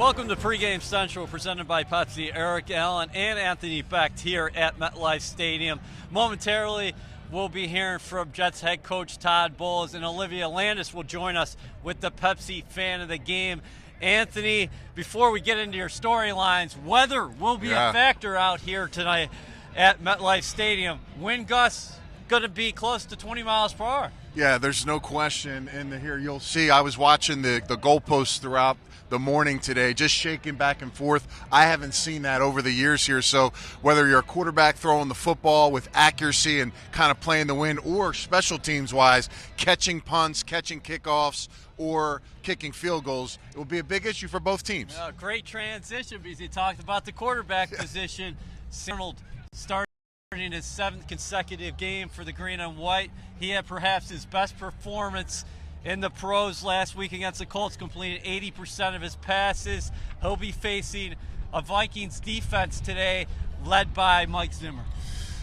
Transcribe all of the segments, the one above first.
Welcome to Pregame Central, presented by Pepsi. Eric Allen and Anthony Becht here at MetLife Stadium. Momentarily, we'll be hearing from Jets head coach Todd Bowles, and Olivia Landis will join us with the Pepsi fan of the game. Anthony, before we get into your storylines, weather will be a factor out here tonight at MetLife Stadium. Wind gusts going to be close to 20 miles per hour. Yeah, there's no question. And here you'll see, I was watching the goalposts throughout the morning today, just shaking back and forth. I haven't seen that over the years here. So whether you're a quarterback throwing the football with accuracy and kind of playing the wind, or special teams wise, catching punts, catching kickoffs, or kicking field goals, it will be a big issue for both teams. Great transition, because you talked about the quarterback position. Darnold starting his 7th consecutive game for the green and white. He had perhaps his best performance in the pros last week against the Colts, completed 80% of his passes. He'll be facing a Vikings defense today led by Mike Zimmer.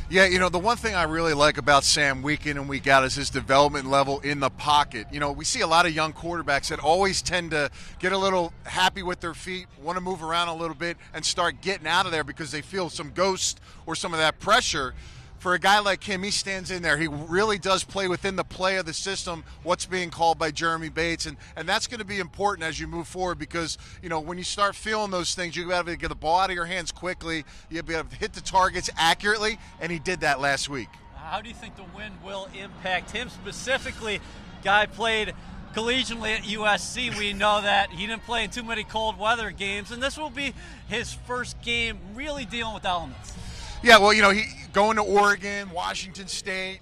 Yeah, you know, the one thing I really like about Sam week in and week out is his development level in the pocket. You know, we see a lot of young quarterbacks that always tend to get a little happy with their feet, want to move around a little bit, and start getting out of there because they feel some ghost or some of that pressure. For a guy like him, he stands in there. He really does play within the play of the system, what's being called by Jeremy Bates. And that's going to be important as you move forward because, you know, when you start feeling those things, you've got to be able to get the ball out of your hands quickly. You'll be able to hit the targets accurately, and he did that last week. How do you think the wind will impact him specifically? Guy played collegially at USC. We know that he didn't play in too many cold weather games, and this will be his first game really dealing with elements. Yeah, well, you know, he going to Oregon, Washington State,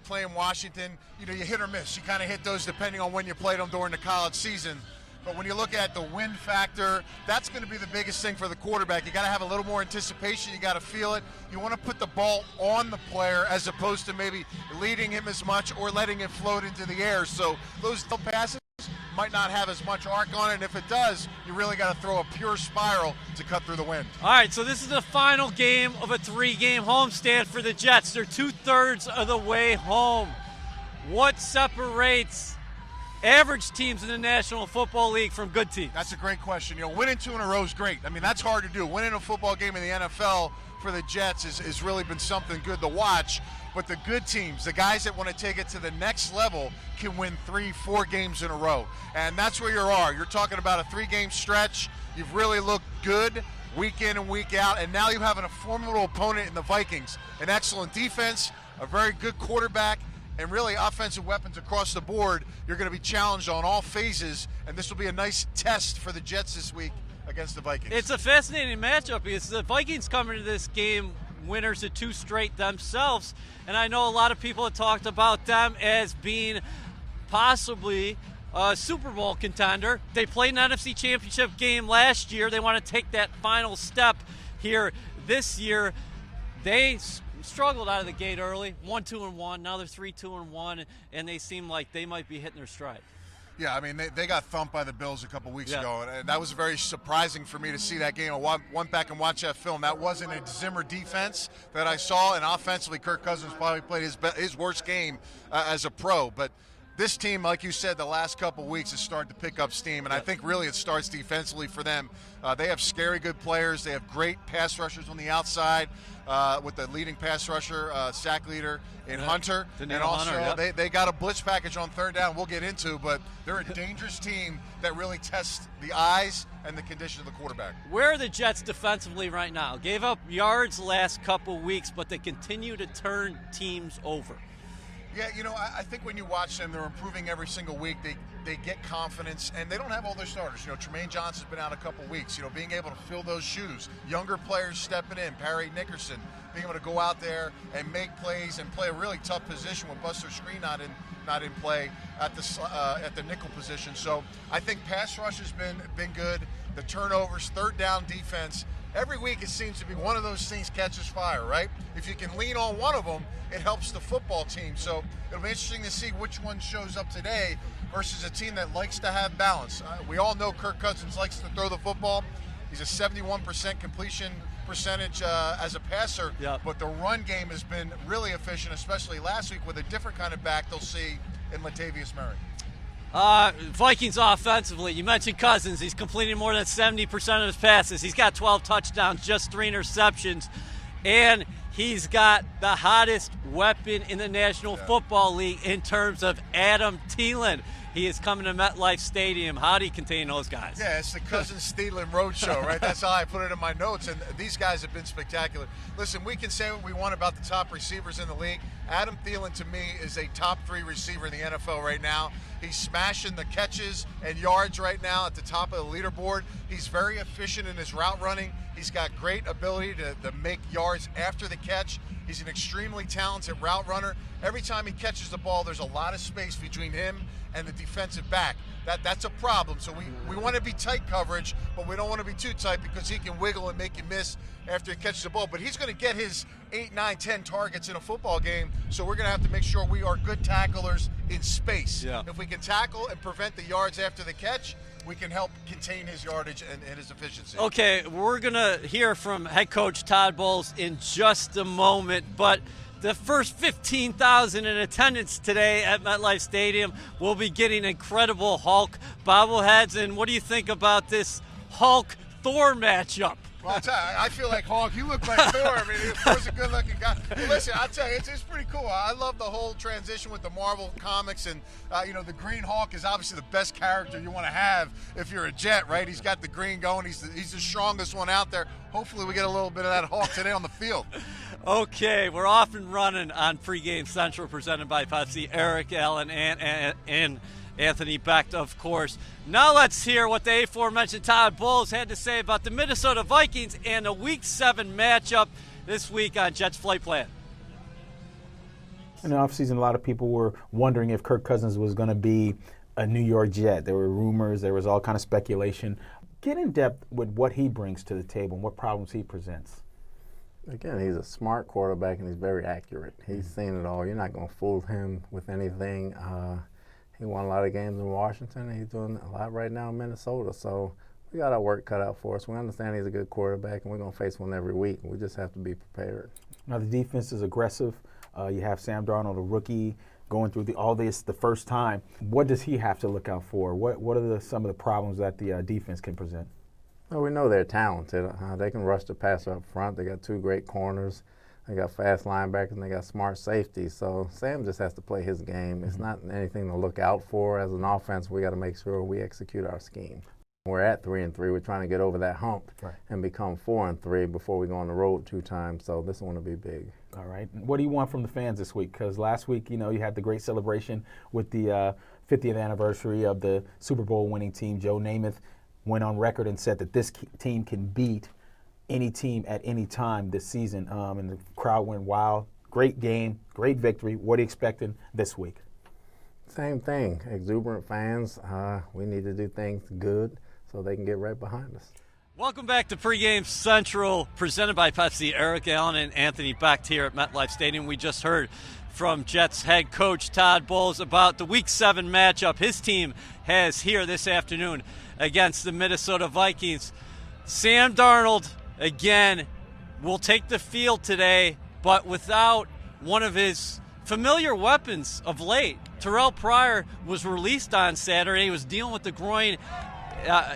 playing Washington, you know, you hit or miss. You kind of hit those depending on when you played them during the college season. But when you look at the wind factor, that's going to be the biggest thing for the quarterback. You got to have a little more anticipation. You got to feel it. You want to put the ball on the player as opposed to maybe leading him as much or letting it float into the air. So those passes might not have as much arc on it, and if it does, you really got to throw a pure spiral to cut through the wind. All right, so this is the final game of a 3-game homestand for the Jets. They're 2/3 of the way home. What separates average teams in the National Football League from good teams? That's a great question. You know, winning 2 in a row is great. I mean, that's hard to do. Winning a football game in the NFL for the Jets has really been something good to watch. But the good teams, the guys that want to take it to the next level, can win 3-4 games in a row. And that's where you are. You're talking about a 3-game stretch. You've really looked good week in and week out. And now you have a formidable opponent in the Vikings. An excellent defense, a very good quarterback, and really offensive weapons across the board. You're going to be challenged on all phases. And this will be a nice test for the Jets this week against the Vikings. It's a fascinating matchup because the Vikings come into this game winners of 2 straight themselves, and I know a lot of people have talked about them as being possibly a Super Bowl contender. They played an NFC Championship game last year. They want to take that final step here this year. They struggled out of the gate early, 1-2-1. Now they're 3-2-1, and they seem like they might be hitting their stride. Yeah, I mean, they got thumped by the Bills a couple weeks ago, and that was very surprising for me to see that game. I went back and watched that film. That wasn't a Zimmer defense that I saw, and offensively, Kirk Cousins probably played his worst game as a pro. But this team, like you said, the last couple weeks has started to pick up steam, and I think really it starts defensively for them. They have scary good players. They have great pass rushers on the outside with the leading pass rusher, sack leader in Hunter. And also they got a blitz package on 3rd down we'll get into, but they're a dangerous team that really tests the eyes and the condition of the quarterback. Where are the Jets defensively right now? Gave up yards the last couple weeks, but they continue to turn teams over. Yeah, you know, I think when you watch them, they're improving every single week. They get confidence, and they don't have all their starters. You know, Tremaine Johnson's been out a couple weeks. You know, being able to fill those shoes. Younger players stepping in. Perry Nickerson being able to go out there and make plays and play a really tough position with Buster Screen not in play at the nickel position. So I think pass rush has been good. The turnovers, 3rd down defense. Every week it seems to be one of those things catches fire, right? If you can lean on one of them, it helps the football team. So it'll be interesting to see which one shows up today versus a team that likes to have balance. We all know Kirk Cousins likes to throw the football. He's a 71% completion percentage as a passer, but the run game has been really efficient, especially last week with a different kind of back they'll see in Latavius Murray. Vikings offensively, you mentioned Cousins. He's completing more than 70% of his passes. He's got 12 touchdowns, just 3 interceptions. And he's got the hottest weapon in the National Football League in terms of Adam Thielen. He is coming to MetLife Stadium. How do you contain those guys? Yeah, it's the Cousins-Thielen Roadshow, right? That's how I put it in my notes, and these guys have been spectacular. Listen, we can say what we want about the top receivers in the league. Adam Thielen, to me, is a top 3 receiver in the NFL right now. He's smashing the catches and yards right now at the top of the leaderboard. He's very efficient in his route running. He's got great ability to make yards after the catch. He's an extremely talented route runner. Every time he catches the ball, there's a lot of space between him and the defensive back. That's a problem. So we want to be tight coverage, but we don't want to be too tight because he can wiggle and make you miss after he catches the ball. But he's going to get his 8, 9, 10 targets in a football game, so we're going to have to make sure we are good tacklers in space. Yeah. If we can tackle and prevent the yards after the catch, we can help contain his yardage and his efficiency. Okay, we're going to hear from head coach Todd Bowles in just a moment, but the first 15,000 in attendance today at MetLife Stadium will be getting incredible Hulk bobbleheads. And what do you think about this Hulk-Thor matchup? Well, I'll tell you, I feel like Hulk. You look like Thor. I mean, Thor's a good-looking guy. But listen, I'll tell you, it's pretty cool. I love the whole transition with the Marvel comics, and the Green Hulk is obviously the best character you want to have if you're a Jet, right? He's got the green going. He's the strongest one out there. Hopefully, we get a little bit of that Hulk today on the field. Okay, we're off and running on Pregame Central, presented by Pepsi. Eric Allen and Anthony Becht, of course. Now let's hear what the aforementioned Todd Bowles had to say about the Minnesota Vikings and a Week 7 matchup this week on Jets Flight Plan. In the offseason, a lot of people were wondering if Kirk Cousins was going to be a New York Jet. There were rumors. There was all kind of speculation. Get in depth with what he brings to the table and what problems he presents. Again, he's a smart quarterback, and he's very accurate. He's seen it all. You're not going to fool him with anything. He won a lot of games in Washington, and he's doing a lot right now in Minnesota. So we got our work cut out for us. We understand he's a good quarterback, and we're going to face one every week. We just have to be prepared. Now, the defense is aggressive. You have Sam Darnold, a rookie, going through all this the first time. What does he have to look out for? What are some of the problems that the defense can present? Well, we know they're talented. They can rush the passer up front. They got 2 great corners. They got fast linebackers, and they got smart safeties. So Sam just has to play his game. It's not anything to look out for. As an offense, we got to make sure we execute our scheme. We're at 3-3. We're trying to get over that hump and become 4-3 before we go on the road 2 times. So this one will be big. All right. What do you want from the fans this week? Because last week, you had the great celebration with the 50th anniversary of the Super Bowl winning team. Joe Namath went on record and said that this team can beat any team at any time this season, and the crowd went wild. Great game, great victory. What are you expecting this week? Same thing. Exuberant fans. We need to do things good so they can get right behind us. Welcome back to Pregame Central, presented by Pepsi. Eric Allen and Anthony Becht here at MetLife Stadium. We just heard from Jets head coach Todd Bowles about the Week 7 matchup his team has here this afternoon against the Minnesota Vikings. Sam Darnold, again, will take the field today, but without one of his familiar weapons of late. Terrell Pryor was released on Saturday. He was dealing with the groin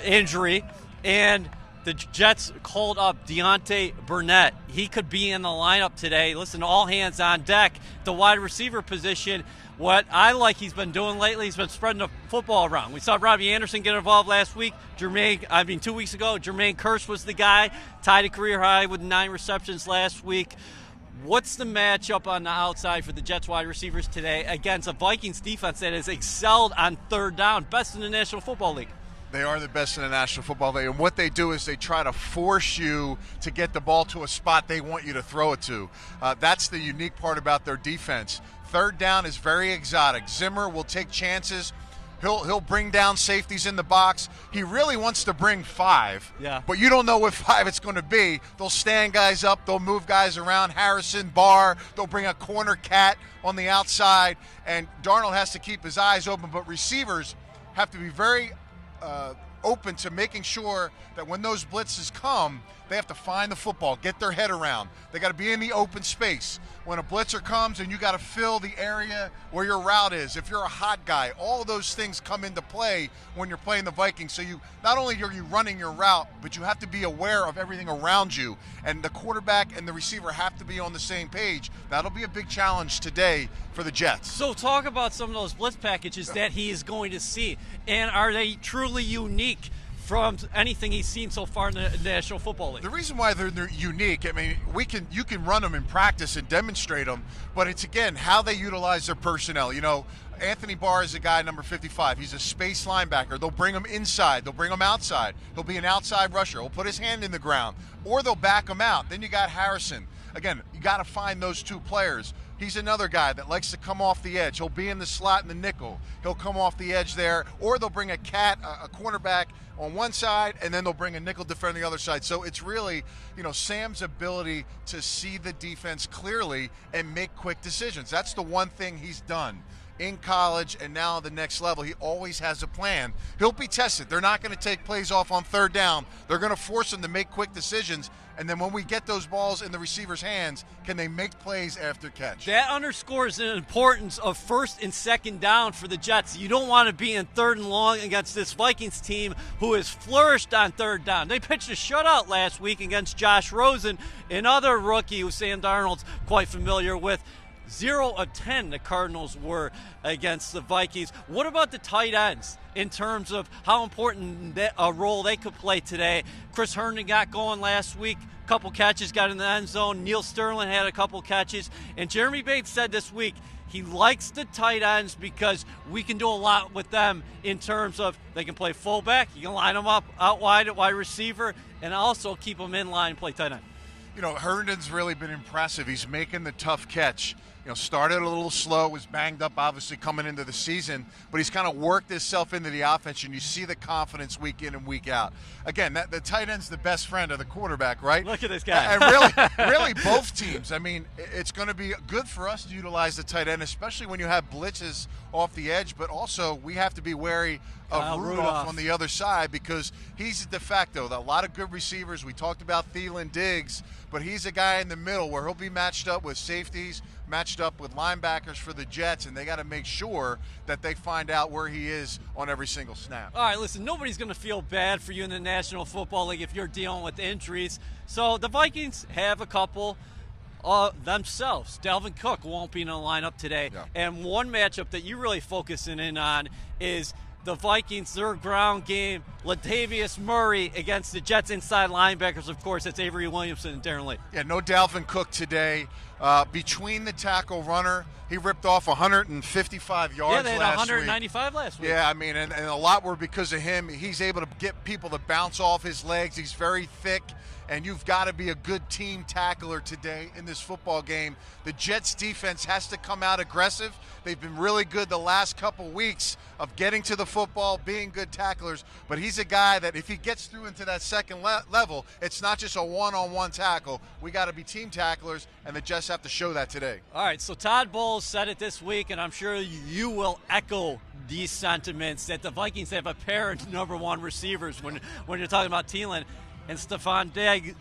injury, and the Jets called up Deontay Burnett. He could be in the lineup today. Listen, all hands on deck. The wide receiver position, what I like he's been doing lately, he's been spreading the football around. We saw Robbie Anderson get involved last week. 2 weeks ago, Jermaine Kearse was the guy, tied a career high with 9 receptions last week. What's the matchup on the outside for the Jets wide receivers today against a Vikings defense that has excelled on 3rd down, best in the National Football League? They are the best in the National Football League, and what they do is they try to force you to get the ball to a spot they want you to throw it to. That's the unique part about their defense. 3rd down is very exotic. Zimmer will take chances. He'll bring down safeties in the box. He really wants to bring 5, but you don't know what 5 it's going to be. They'll stand guys up. They'll move guys around. Harrison, Barr. They'll bring a corner cat on the outside, and Darnold has to keep his eyes open, but receivers have to be very open to making sure that when those blitzes come, They have to find the football, get their head around. They got to be in the open space. When a blitzer comes and you got to fill the area where your route is, if you're a hot guy, all of those things come into play when you're playing the Vikings. So you not only are you running your route, but you have to be aware of everything around you. And the quarterback and the receiver have to be on the same page. That'll be a big challenge today for the Jets. So talk about some of those blitz packages that he is going to see. And are they truly unique from anything he's seen so far in the National Football League? The reason why they're unique, I mean, you can run them in practice and demonstrate them, but it's, again, how they utilize their personnel. You know, Anthony Barr is a guy, number 55. He's a space linebacker. They'll bring him inside. They'll bring him outside. He'll be an outside rusher. He'll put his hand in the ground, or they'll back him out. Then you got Harrison. Again, you got to find those two players. He's another guy that likes to come off the edge. He'll be in the slot in the nickel. He'll come off the edge there, or they'll bring a cornerback on one side, and then they'll bring a nickel defender on the other side. So it's really, you know, Sam's ability to see the defense clearly and make quick decisions. That's the one thing he's done in college and now at the next level. He always has a plan. He'll be tested. They're not going to take plays off on third down. They're going to force him to make quick decisions. And then when we get those balls in the receiver's hands, can they make plays after catch? That underscores the importance of first and second down for the Jets. You don't want to be in third and long against this Vikings team who has flourished on third down. They pitched a shutout last week against Josh Rosen, another rookie who Sam Darnold's quite familiar with. 0 of 10 the Cardinals were against the Vikings. What about the tight ends in terms of how important a role they could play today? Chris Herndon got going last week. A couple catches, got in the end zone. Neil Sterling had a couple catches. And Jeremy Becht said this week he likes the tight ends because we can do a lot with them in terms of they can play fullback, you can line them up out wide at wide receiver, and also keep them in line and play tight end. You know, Herndon's really been impressive. He's making the tough catch. You know, started a little slow, was banged up obviously coming into the season, but he's kind of worked himself into the offense, and you see the confidence week in and week out. Again, the tight end's the best friend of the quarterback, right? Look at this guy. And really both teams. I mean, it's going to be good for us to utilize the tight end, especially when you have blitzes off the edge, but also we have to be wary of Rudolph on the other side because he's a de facto. A lot of good receivers. We talked about Thielen, Diggs, but he's a guy in the middle where he'll be matched up with safeties, matched up with linebackers for the Jets, and they got to make sure that they find out where he is on every single snap. All right, listen, nobody's going to feel bad for you in the National Football League if you're dealing with injuries. So the Vikings have a couple themselves. Dalvin Cook won't be in the lineup today. Yeah. And one matchup that you're really focusing in on is the Vikings, their ground game, Latavius Murray against the Jets inside linebackers. Of course, that's Avery Williamson and Darren Lee. Yeah, no Dalvin Cook today. Between the tackle runner, he ripped off 155 yards last week. Yeah, they had 195 last week. Yeah, I mean, and a lot were because of him. He's able to get people to bounce off his legs. He's very thick, and you've got to be a good team tackler today in this football game. The Jets defense has to come out aggressive. They've been really good the last couple weeks of getting to the football, being good tacklers, but he's a guy that if he gets through into that second level, it's not just a one-on-one tackle. We got to be team tacklers, and the Jets have to show that today. All right, so Todd Bowles said it this week, and I'm sure you will echo these sentiments that the Vikings have a pair of number one receivers when you're talking about Thielen and Stephon Diggs,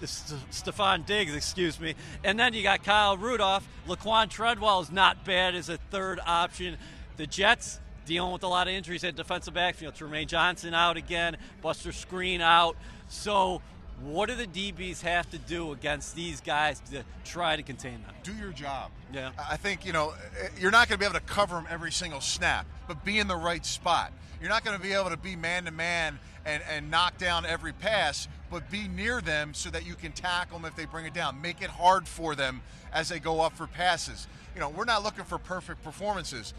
and then you got Kyle Rudolph. Laquan Treadwell is not bad as a third option. The Jets dealing with a lot of injuries at defensive backfield. Tremaine Johnson out again, Buster Screen out. So what do the DBs have to do against these guys to try to contain them? Do your job. Yeah. I think, you're not going to be able to cover them every single snap, but be in the right spot. You're not going to be able to be man-to-man and knock down every pass, but be near them so that you can tackle them if they bring it down. Make it hard for them as they go up for passes. We're not looking for perfect performances,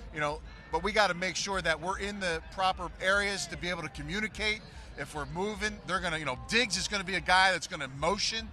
but we got to make sure that we're in the proper areas to be able to communicate. If we're moving, they're going to, Diggs is going to be a guy that's going to motion.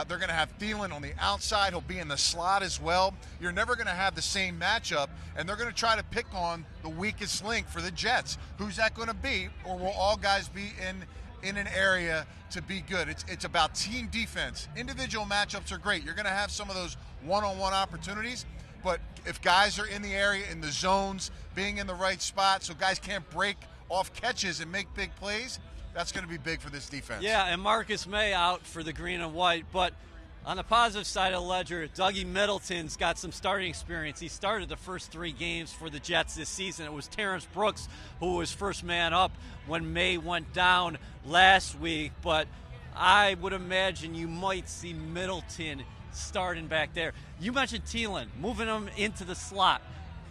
They're going to have Thielen on the outside. He'll be in the slot as well. You're never going to have the same matchup, and they're going to try to pick on the weakest link for the Jets. Who's that going to be? Or will all guys be in an area to be good? It's about team defense. Individual matchups are great. You're going to have some of those one-on-one opportunities, but if guys are in the area, in the zones, being in the right spot so guys can't break off catches and make big plays, That's going to be big for this defense. Yeah, and Marcus May out for the green and white. But on the positive side of the ledger, Dougie Middleton's got some starting experience. He started the first 3 games for the Jets this season. It was Terrence Brooks who was first man up when May went down last week. But I would imagine you might see Middleton starting back there. You mentioned Thielen, moving him into the slot.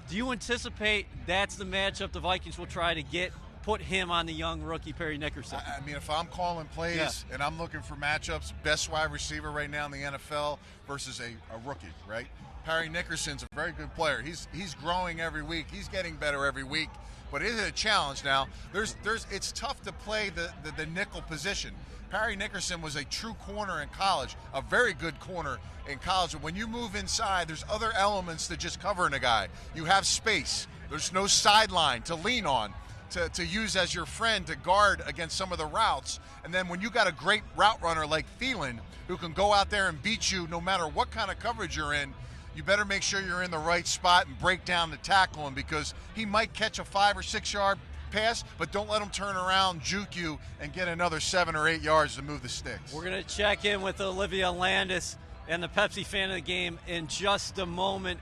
Do you anticipate that's the matchup the Vikings will try to put him on the young rookie Perry Nickerson? I mean, if I'm calling plays and I'm looking for matchups, best wide receiver right now in the NFL versus a rookie, right? Perry Nickerson's a very good player. He's growing every week. He's getting better every week. But it is a challenge now. It's tough to play the nickel position. Perry Nickerson was a true corner in college, a very good corner in college. But when you move inside, there's other elements to just covering a guy. You have space. There's no sideline to lean on, to use as your friend to guard against some of the routes. And then when you got a great route runner like Thielen who can go out there and beat you no matter what kind of coverage you're in, you better make sure you're in the right spot and break down the tackle him, because he might catch a 5 or 6 yard pass, but don't let him turn around, juke you, and get another 7 or 8 yards to move the sticks. We're going to check in with Olivia Landis and the Pepsi fan of the game in just a moment.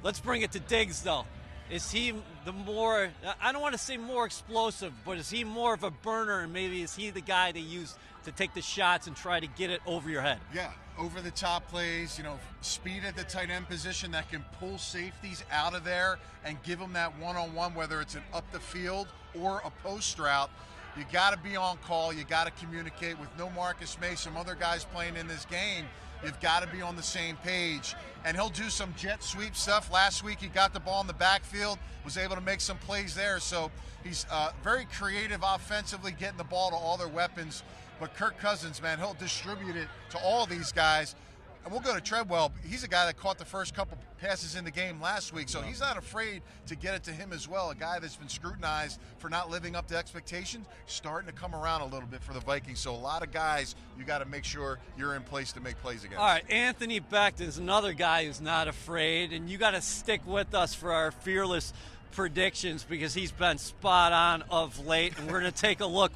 Let's bring it to Diggs, though. Is he the more, I don't want to say more explosive, but is he more of a burner, and maybe is he the guy they use to take the shots and try to get it over your head? Yeah, over-the-top plays, speed at the tight end position that can pull safeties out of there and give them that one-on-one, whether it's an up the field or a post route. You got to be on call. You got to communicate. With no Marcus May, some other guys playing in this game, you've got to be on the same page. And he'll do some jet sweep stuff. Last week he got the ball in the backfield, was able to make some plays there. So he's very creative offensively, getting the ball to all their weapons. But Kirk Cousins, man, he'll distribute it to all these guys. And we'll go to Treadwell. He's a guy that caught the first couple passes in the game last week, so he's not afraid to get it to him as well. A guy that's been scrutinized for not living up to expectations, starting to come around a little bit for the Vikings. So a lot of guys you got to make sure you're in place to make plays against. All right, Anthony Becht is another guy who's not afraid, and you got to stick with us for our fearless predictions because he's been spot on of late, and we're going to take a look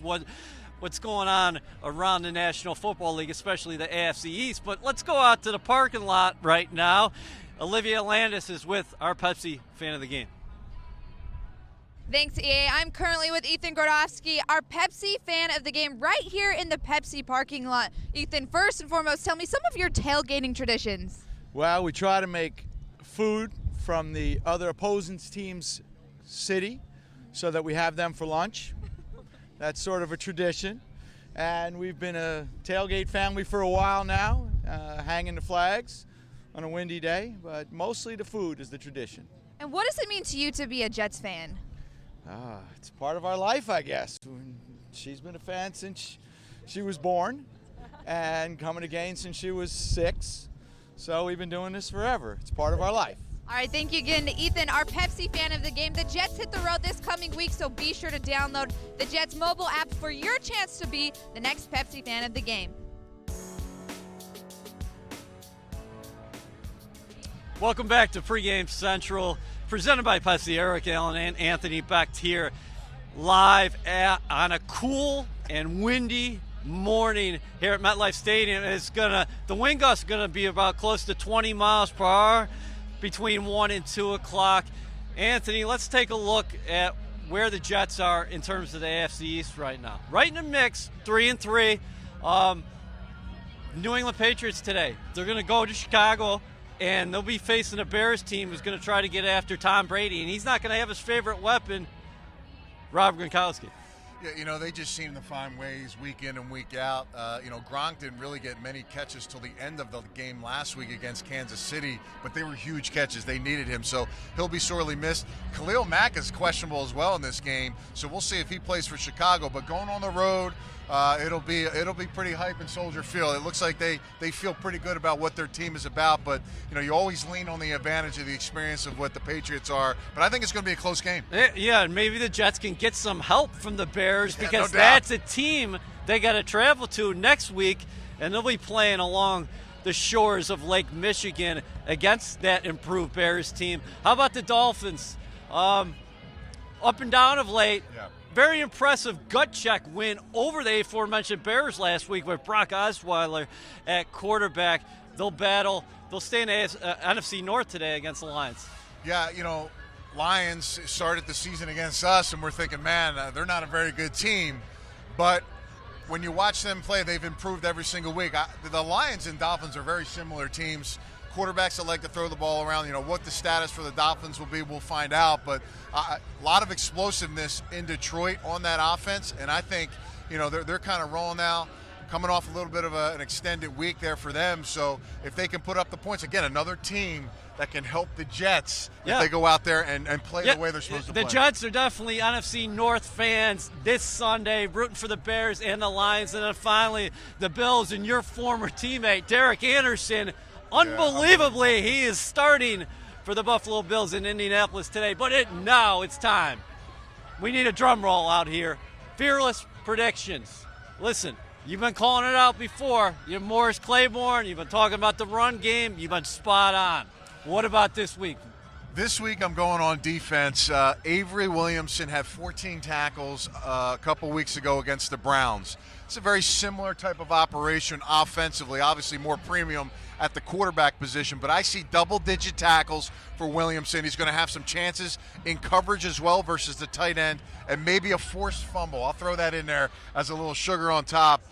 what's going on around the National Football League, especially the AFC East. But let's go out to the parking lot right now. Olivia Landis is with our Pepsi fan of the game. Thanks, EA. I'm currently with Ethan Gordofsky, our Pepsi fan of the game, right here in the Pepsi parking lot. Ethan, first and foremost, tell me some of your tailgating traditions. Well, we try to make food from the other opposing team's city so that we have them for lunch. That's sort of a tradition. And we've been a tailgate family for a while now, hanging the flags on a windy day, but mostly the food is the tradition. And what does it mean to you to be a Jets fan? It's part of our life, I guess. She's been a fan since she was born and coming to games since she was 6. So we've been doing this forever. It's part of our life. All right, thank you again to Ethan, our Pepsi fan of the game. The Jets hit the road this coming week, so be sure to download the Jets mobile app for your chance to be the next Pepsi fan of the game. Welcome back to Pregame Central, presented by Pepsi. Eric Allen and Anthony Becht here, live on a cool and windy morning here at MetLife Stadium. The wind gust is gonna be about close to 20 miles per hour between 1 and 2 o'clock. Anthony, let's take a look at where the Jets are in terms of the AFC East right now. Right in the mix, 3-3. New England Patriots today, they're going to go to Chicago, and they'll be facing a Bears team who's going to try to get after Tom Brady, and he's not going to have his favorite weapon, Rob Gronkowski. Yeah, they just seem to find ways week in and week out. Gronk didn't really get many catches till the end of the game last week against Kansas City, but they were huge catches. They needed him, so he'll be sorely missed. Khalil Mack is questionable as well in this game, so we'll see if he plays for Chicago. But going on the road, it'll be pretty hype in Soldier Field. It looks like they feel pretty good about what their team is about, but you always lean on the advantage of the experience of what the Patriots are. But I think it's going to be a close game. Yeah, and maybe the Jets can get some help from the Bears because no that's a team they got to travel to next week, and they'll be playing along the shores of Lake Michigan against that improved Bears team. How about the Dolphins? Up and down of late. Yeah. very impressive gut check win over the aforementioned Bears last week with Brock Osweiler at quarterback. They'll battle. They'll stay in the NFC North today against the Lions. Yeah, Lions started the season against us, and we're thinking, man, they're not a very good team. But when you watch them play, they've improved every single week. The Lions and Dolphins are very similar teams. Quarterbacks that like to throw the ball around. What the status for the Dolphins will be, we'll find out. But a lot of explosiveness in Detroit on that offense, and I think they're kind of rolling now, coming off a little bit of an extended week there for them. So if they can put up the points, again, another team that can help the Jets if they go out there and play the way they're supposed to play. The Jets are definitely NFC North fans this Sunday, rooting for the Bears and the Lions. And then finally, the Bills and your former teammate, Derek Anderson. Unbelievably, he is starting for the Buffalo Bills in Indianapolis today. But now it's time. We need a drum roll out here. Fearless predictions. Listen, you've been calling it out before. You're Morris Claiborne. You've been talking about the run game. You've been spot on. What about this week? This week I'm going on defense. Avery Williamson had 14 tackles a couple weeks ago against the Browns. It's a very similar type of operation offensively, obviously more premium at the quarterback position, but I see double-digit tackles for Williamson. He's going to have some chances in coverage as well versus the tight end, and maybe a forced fumble. I'll throw that in there as a little sugar on top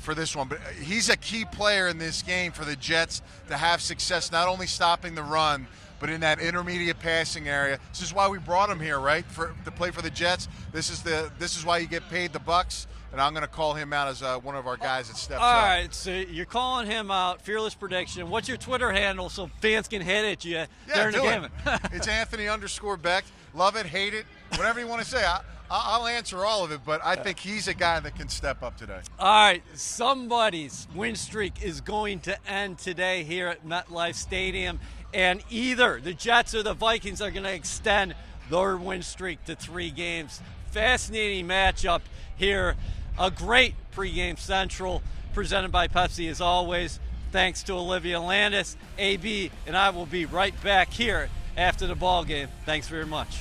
for this one. But he's a key player in this game for the Jets to have success, not only stopping the run, but in that intermediate passing area. This is why we brought him here, right, to play for the Jets. This is why you get paid the bucks. And I'm going to call him out as one of our guys that steps up. All right, so you're calling him out. Fearless prediction. What's your Twitter handle so fans can hit at you during the game? It's Anthony_Becht. Love it, hate it, whatever you want to say. I'll answer all of it, but I think he's a guy that can step up today. All right, somebody's win streak is going to end today here at MetLife Stadium, and either the Jets or the Vikings are going to extend their win streak to 3 games. Fascinating matchup here. A great pregame central presented by Pepsi as always. Thanks to Olivia Landis. AB and I will be right back here after the ball game. Thanks very much.